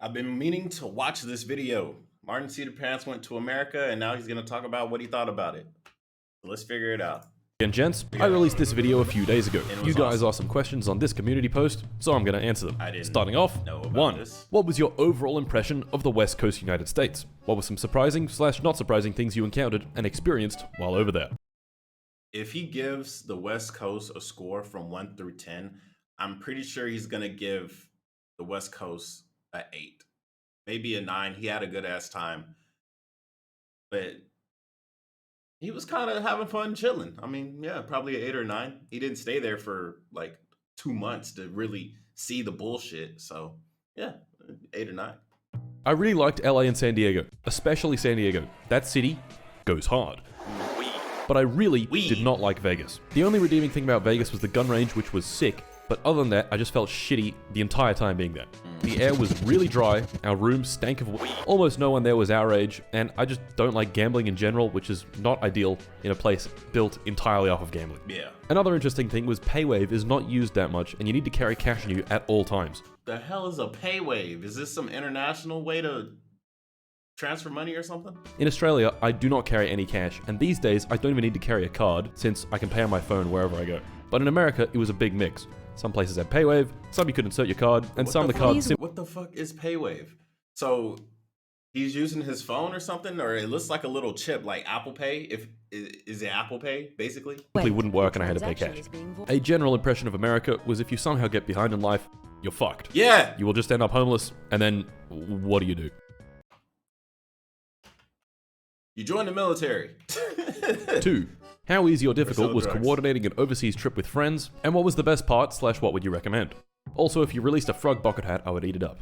I've been meaning to watch this video. Martincitopants went to America, and now he's going to talk about what he thought about it. So let's figure it out. And gents, I released this video a few days ago. You guys awesome. asked some questions on this community post, so I'm going to answer them. I didn't Starting off, know about 1. this. What was your overall impression of the West Coast United States? What were some surprising / not surprising things you encountered and experienced while over there? If he gives the West Coast a score from 1 through 10, I'm pretty sure he's going to give the West Coast an 8. Maybe a 9. He had a good ass time. But he was kind of having fun chilling. I mean, yeah, probably an 8 or 9. He didn't stay there for like 2 months to really see the bullshit. So, yeah, 8 or 9. I really liked LA and San Diego, especially San Diego. That city goes hard. But I really did not like Vegas. The only redeeming thing about Vegas was the gun range, which was sick. But other than that, I just felt shitty the entire time being there. The air was really dry, our room stank of weed, almost no one there was our age, and I just don't like gambling in general, which is not ideal in a place built entirely off of gambling. Yeah. Another interesting thing was PayWave is not used that much, and you need to carry cash on you at all times. The hell is a PayWave? Is this some international way to transfer money or something? In Australia, I do not carry any cash, and these days I don't even need to carry a card since I can pay on my phone wherever I go. But in America, it was a big mix. Some places had PayWave, some you could insert your card, and some the cards. What the fuck is PayWave? So he's using his phone or something, or it looks like a little chip, like Apple Pay. Is it Apple Pay basically? Simply wouldn't work, and I had to pay cash. A general impression of America was if you somehow get behind in life, you're fucked. Yeah. You will just end up homeless, and then what do? You join the military. 2. How easy or difficult was drugs. coordinating an overseas trip with friends, and what was the best part / what would you recommend? Also, if you released a frog bucket hat, I would eat it up.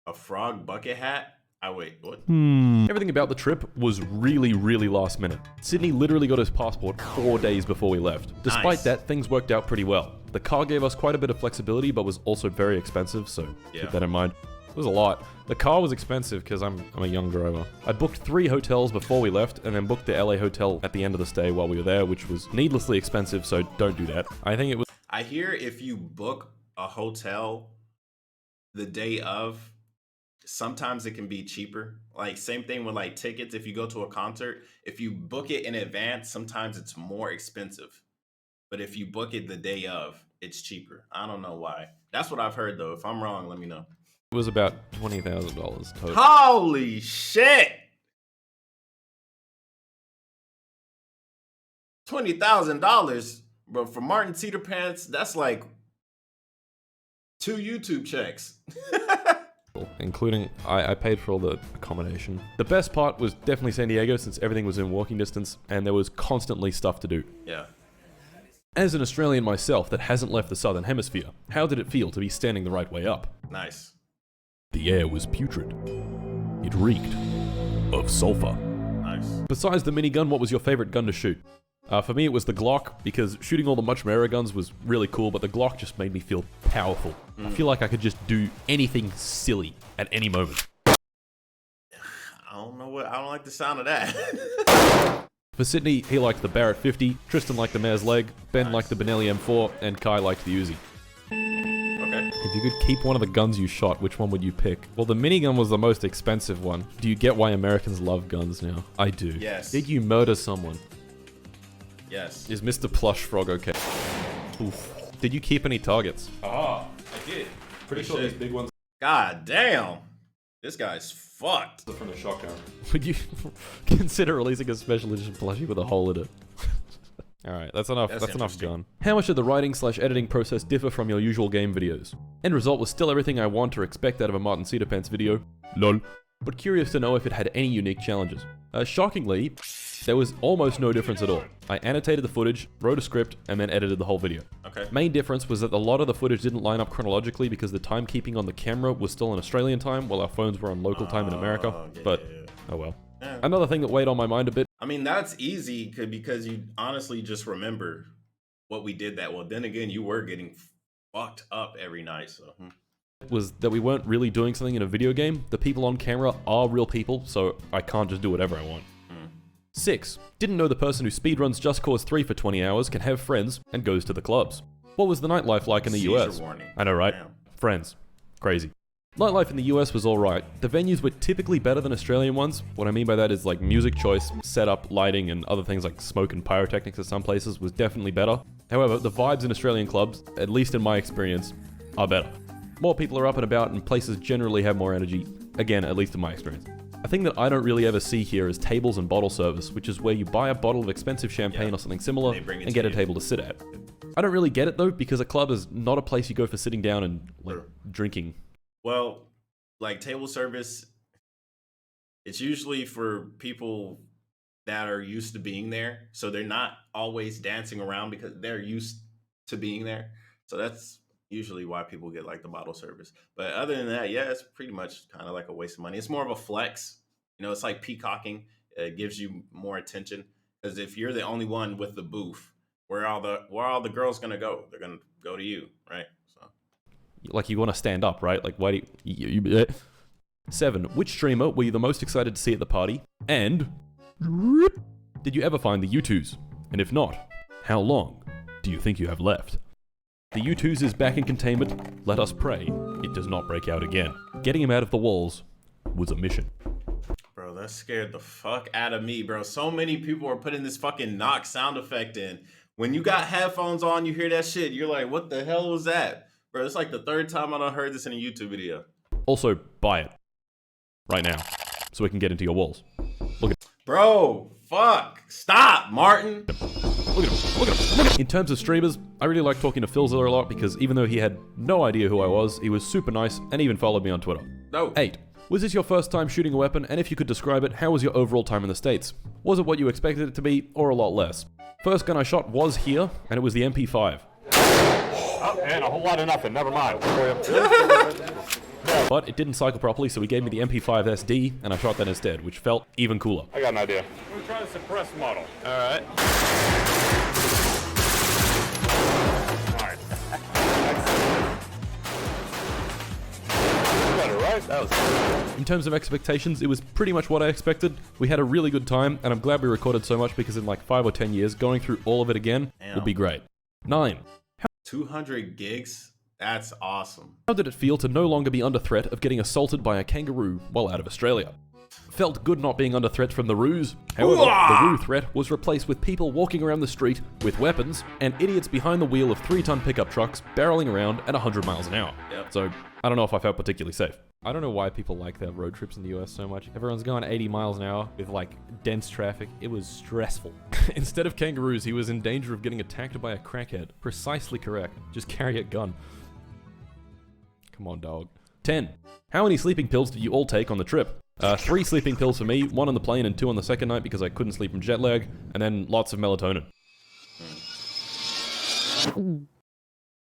A frog bucket hat? What? Everything about the trip was really last minute. Sydney literally got his passport 4 days before we left. Despite Nice. that, things worked out pretty well. The car gave us quite a bit of flexibility, but was also very expensive, so keep that in mind. It was a lot. The car was expensive because I'm a young driver. I booked 3 hotels before we left, and then booked the LA hotel at the end of the stay while we were there, which was needlessly expensive, so don't do that. I think it was... I hear if you book a hotel the day of, sometimes it can be cheaper. Like same thing with like tickets. If you go to a concert, if you book it in advance, sometimes it's more expensive. But if you book it the day of, it's cheaper. I don't know why. That's what I've heard though. If I'm wrong, let me know. It was about $20,000 total. Holy shit! $20,000, bro. For martincitopants, that's like 2 YouTube checks. Including, I paid for all the accommodation. The best part was definitely San Diego, since everything was in walking distance, and there was constantly stuff to do. Yeah. As an Australian myself that hasn't left the Southern Hemisphere, how did it feel to be standing the right way up? Nice. The air was putrid. It reeked of sulfur. Nice. Besides the minigun, what was your favorite gun to shoot? For me, it was the Glock, because shooting all the much rarer guns was really cool, but the Glock just made me feel powerful. I feel like I could just do anything silly at any moment. I don't like the sound of that. For Sydney, he liked the Barrett 50, Tristan liked the Mare's Leg, Ben liked the Benelli M4, and Kai liked the Uzi. Okay. If you could keep one of the guns you shot, which one would you pick? Well, the minigun was the most expensive one. Do you get why Americans love guns now? I do. Yes. Did you murder someone? Yes. Is Mr. Plush Frog okay? Oof. Did you keep any targets? Oh, I did. Pretty sure these big ones God damn. This guy's fucked. are from the shotgun. Would you consider releasing a special edition plushie with a hole in it? Alright, that's enough. That's enough interesting. gun. How much did the writing / editing process differ from your usual game videos? End result was still everything I want or expect out of a martincitopants video. LOL. But curious to know if it had any unique challenges. Shockingly, there was almost no difference at all. I annotated the footage, wrote a script, and then edited the whole video. Okay. Main difference was that a lot of the footage didn't line up chronologically because the timekeeping on the camera was still in Australian time while our phones were on local time in America. yeah, But, yeah. oh well. Yeah. Another thing that weighed on my mind a bit I mean, that's easy because you honestly just remember what we did that well. Then again, you were getting fucked up every night, so. was that we weren't really doing something in a video game. The people on camera are real people, so I can't just do whatever I want. 6. Didn't know the person who speedruns Just Cause 3 for 20 hours can have friends and goes to the clubs. What was the nightlife like in the Seizure US? warning. I know, right? Damn. Friends. Crazy. Nightlife in the US was alright. The venues were typically better than Australian ones. What I mean by that is like music choice, setup, lighting, and other things like smoke and pyrotechnics at some places was definitely better. However, the vibes in Australian clubs, at least in my experience, are better. More people are up and about and places generally have more energy. Again, at least in my experience. A thing that I don't really ever see here is tables and bottle service, which is where you buy a bottle of expensive champagne or something similar and get a table to sit at. I don't really get it though, because a club is not a place you go for sitting down and like drinking. Well, like table service, it's usually for people that are used to being there. So they're not always dancing around because they're used to being there. So that's usually why people get like the bottle service. But other than that, yeah, it's pretty much kind of like a waste of money. It's more of a flex. It's like peacocking. It gives you more attention because if you're the only one with the booth, where are all the girls gonna go? They're gonna go to you, right? So Like you want to stand up, right? Like why do you 7. Which streamer were you the most excited to see at the party? And did you ever find the U2s? And if not, how long do you think you have left? The U2s is back in containment. Let us pray it does not break out again. Getting him out of the walls was a mission. bro, that scared the fuck out of me, bro. So many people are putting this fucking knock sound effect in. When you got headphones on, you hear that shit, you're like, what the hell was that? Bro, it's like the third time I done heard this in a YouTube video. Also, buy it. Right now. So we can get into your walls. Look at Bro, fuck. Stop, Martin. Look at him. Look at him. Look at him. In terms of streamers, I really like talking to Philzilla a lot because even though he had no idea who I was, he was super nice and even followed me on Twitter. No. 8. Was this your first time shooting a weapon? And if you could describe it, how was your overall time in the States? Was it what you expected it to be, or a lot less? First gun I shot was here, and it was the MP5. Oh, and a whole lot of nothing, never mind. But it didn't cycle properly, so he gave me the MP5 SD, and I shot that instead, which felt even cooler. I got an idea. We're trying to suppress model. Alright. Alright. Better, right? That was In terms of expectations, it was pretty much what I expected. We had a really good time, and I'm glad we recorded so much because in like 5 or 10 years, going through all of it again would be great. 9. 200 gigs? That's awesome. How did it feel to no longer be under threat of getting assaulted by a kangaroo while out of Australia? Felt good not being under threat from the roos. However, the roo threat was replaced with people walking around the street with weapons and idiots behind the wheel of 3-ton pickup trucks barreling around at 100 miles an hour. Yep. So, I don't know if I felt particularly safe. I don't know why people like their road trips in the US so much. Everyone's going 80 miles an hour with like dense traffic. It was stressful. Instead of kangaroos, he was in danger of getting attacked by a crackhead. Precisely correct. Just carry a gun. Come on, dog. 10. How many sleeping pills did you all take on the trip? 3 sleeping pills for me, 1 on the plane and 2 on the second night because I couldn't sleep from jet lag, and then lots of melatonin.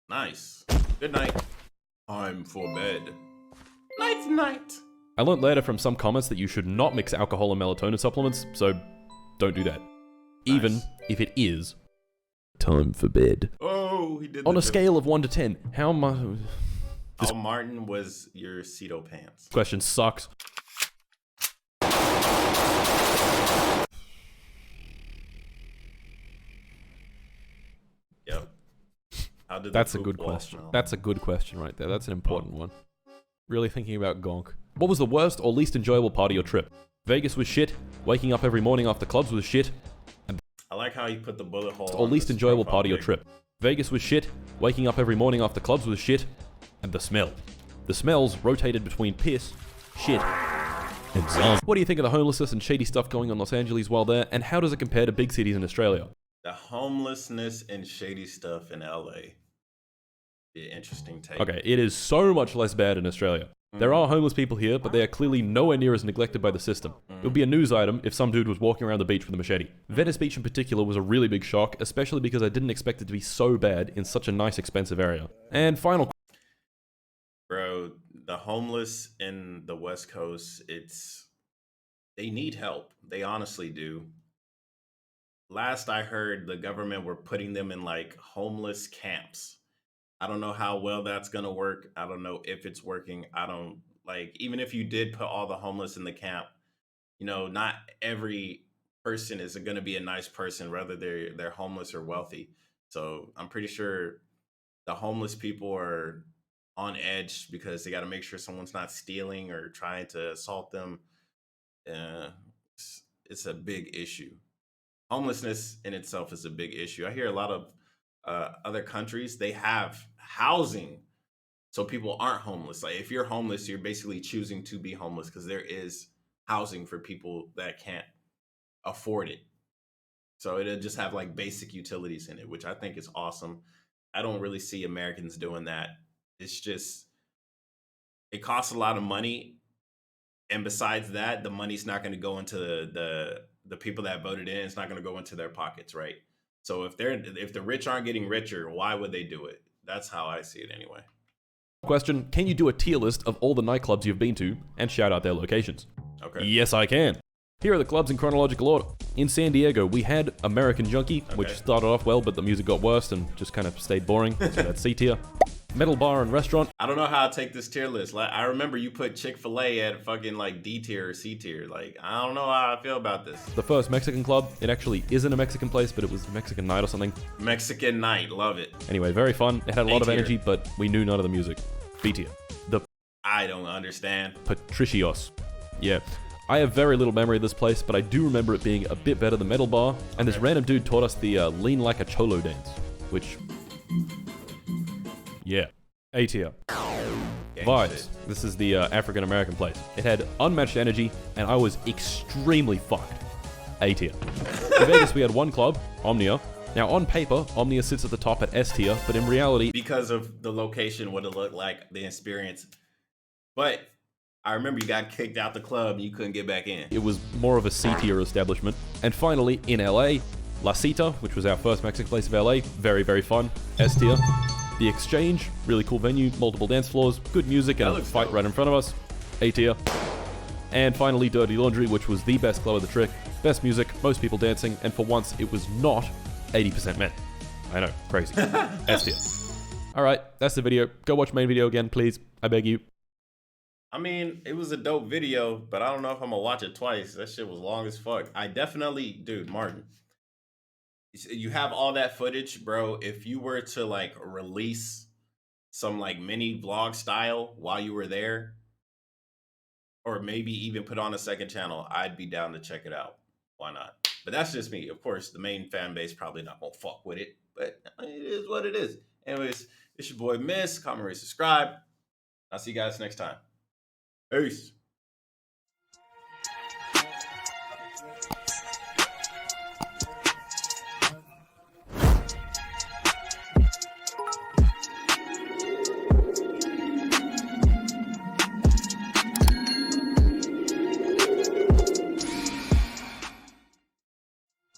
Nice. Good night. Time for bed. Night's night. I learned later from some comments that you should not mix alcohol and melatonin supplements, so don't do that. Even if it is time for bed. Oh, he did On a scale of 1 to 10, how much... How Martin was your Ceto pants? Question sucks. Yep. How did That's the a poop good wall question. smell? That's a good question right there. That's an important one. Really thinking about gonk. What was the worst or least enjoyable part of your trip? Vegas was shit. Waking up every morning after clubs was shit. I like how you put the bullet hole. Or on least this enjoyable profile part of your pic. trip. Vegas was shit. Waking up every morning after clubs was shit. And the smell. The smells rotated between piss, shit, and zombie. What do you think of the homelessness and shady stuff going on in Los Angeles while there? And how does it compare to big cities in Australia? The homelessness and shady stuff in LA. Be an interesting take. Okay, it is so much less bad in Australia. There are homeless people here, but they are clearly nowhere near as neglected by the system. It would be a news item if some dude was walking around the beach with a machete. Venice Beach in particular was a really big shock, especially because I didn't expect it to be so bad in such a nice, expensive area. And final... Bro, the homeless in the West Coast, they need help. They honestly do. Last I heard, the government were putting them in like homeless camps. I don't know how well that's going to work. I don't know if it's working. I don't like, even if you did put all the homeless in the camp, not every person is going to be a nice person, whether they're homeless or wealthy. So I'm pretty sure the homeless people are on edge because they got to make sure someone's not stealing or trying to assault them. Uh, it's a big issue. Homelessness in itself is a big issue. I hear a lot of other countries, they have housing so people aren't homeless. Like if you're homeless, you're basically choosing to be homeless because there is housing for people that can't afford it. So it'll just have like basic utilities in it, which I think is awesome. I don't really see Americans doing that. It's just it costs a lot of money, and besides that, the money's not going to go into the people that voted in. It's not going to go into their pockets, right? So if the rich aren't getting richer, why would they do it? That's how I see it anyway. Question, can you do a tier list of all the nightclubs you've been to and shout out their locations? Okay. Yes, I can. Here are the clubs in chronological order. In San Diego, we had American Junkie, which started off well, but the music got worse and just kind of stayed boring, so that's C tier. Metal Bar and Restaurant. I don't know how to take this tier list. Like I remember you put Chick-fil-A at fucking like D tier or C tier. Like I don't know how I feel about this. The first Mexican club, it actually isn't a Mexican place, but it was Mexican night or something. Mexican night, love it. Anyway, very fun. It had a lot of A tier. energy, but we knew none of the music. B tier. The I don't understand. Patricios. Yeah. I have very little memory of this place, but I do remember it being a bit better than Metal Bar, and this random dude taught us the lean like a cholo dance, which... yeah. A tier. Vibes. This is the African-American place. It had unmatched energy, and I was extremely fucked. A tier. In Vegas, we had one club, Omnia. Now, on paper, Omnia sits at the top at S tier, but in reality... because of the location, what it looked like, the experience. But I remember you got kicked out the club and you couldn't get back in. it was more of a C tier establishment. And finally, in LA, La Cita, which was our first Mexican place of LA, very, very fun. S tier. The Exchange, really cool venue, multiple dance floors, good music, and a looks fight dope. right in front of us. A tier. And finally, Dirty Laundry, which was the best club of the trick, best music, most people dancing, and for once, it was not 80% men. I know, crazy. S tier. Alright, that's the video. Go watch main video again, please. I beg you. I mean, it was a dope video, but I don't know if I'm gonna watch it twice. That shit was long as fuck. I definitely, dude, Martin, you have all that footage, bro. If you were to like release some like mini vlog style while you were there, or maybe even put on a second channel, I'd be down to check it out. Why not? But that's just me. Of course, the main fan base probably not gonna fuck with it, but it is what it is. Anyways, it's your boy Miss. Comment, rate, subscribe. I'll see you guys next time. Peace.